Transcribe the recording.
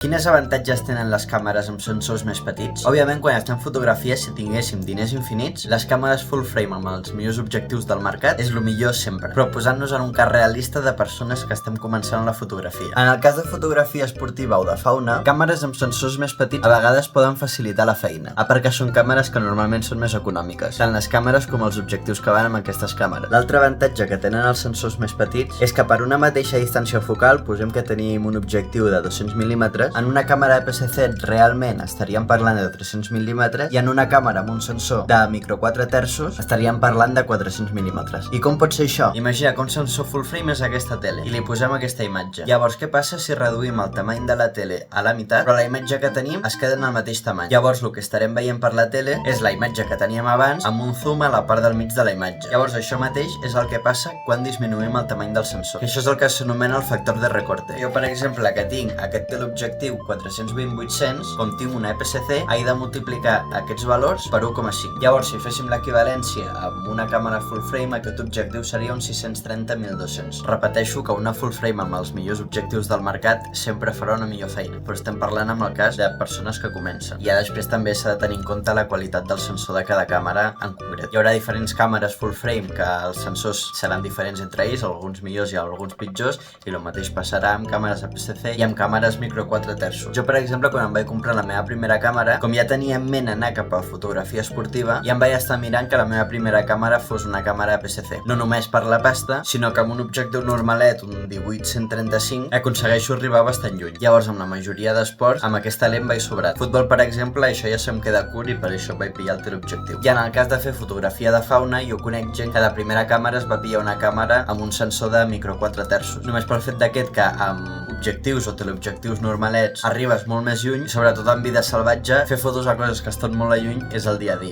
Quins avantatges tenen les càmeres amb sensors més petits? Òbviament, quan estem en fotografia, si tinguéssim diners infinits, les càmeres full frame amb els millors objectius del mercat és el millor sempre. Però posant-nos en un cas realista de persones que estem començant la fotografia. En el cas de fotografia esportiva o de fauna, càmeres amb sensors més petits a vegades poden facilitar la feina, perquè són càmeres que normalment són més econòmiques, tant les càmeres com els objectius que van amb aquestes càmeres. L'altre avantatge que tenen els sensors més petits és que per una mateixa distància focal, posem que tenim un objectiu de 200 mm, en una càmera APS-C realment estaríem parlant de 300 mm i en una càmera amb un sensor de micro 4 terços estaríem parlant de 400 mm. I com pot ser això? Imagina que un sensor full frame és aquesta tele i li posem aquesta imatge. Llavors, què passa si reduïm el tamany de la tele a la meitat, però la imatge que tenim es queda en el mateix tamany? Llavors, el que estarem veient per la tele és la imatge que teníem abans amb un zoom a la part del mig de la imatge. Llavors, això mateix és el que passa quan disminuïm el tamany del sensor. Això és el que s'anomena el factor de recorte. Jo, per exemple, que tinc aquest teleobjectiu 420-800, com tinc una APS-C, he de multiplicar aquests valors per 1,5. Llavors, si féssim l'equivalència amb una càmera full frame, aquest objectiu seria un 630-1200. Repeteixo que una full frame amb els millors objectius del mercat sempre farà una millor feina, però estem parlant amb el cas de persones que comencen. I després també s'ha de tenir en compte la qualitat del sensor de cada càmera en concret. Hi haurà diferents càmeres full frame que els sensors seran diferents entre ells, alguns millors i alguns pitjors, i el mateix passarà amb càmeres APS-C i amb càmeres micro 4 terços. Jo, per exemple, quan em vaig comprar la meva primera càmera, com ja tenia en ment anar cap a fotografia esportiva, ja em vaig estar mirant que la meva primera càmera fos una càmera APS-C. No només per la pasta, sinó que amb un objectiu normalet, un 18-135, aconsegueixo arribar bastant lluny. Llavors, amb la majoria d'esports, amb aquesta lent vaig sobrat. Futbol, per exemple, això ja se'm queda curt i per això vaig pillar el teleobjectiu. I en el cas de fer fotografia de fauna, jo conec gent que de primera càmera es va pillar una càmera amb un sensor de micro 4 terços. Només pel fet d'aquest que amb objectius o teleobjectius normalets arribes molt més lluny i sobretot en vida salvatge fer fotos a coses que estan molt a lluny és el dia a dia.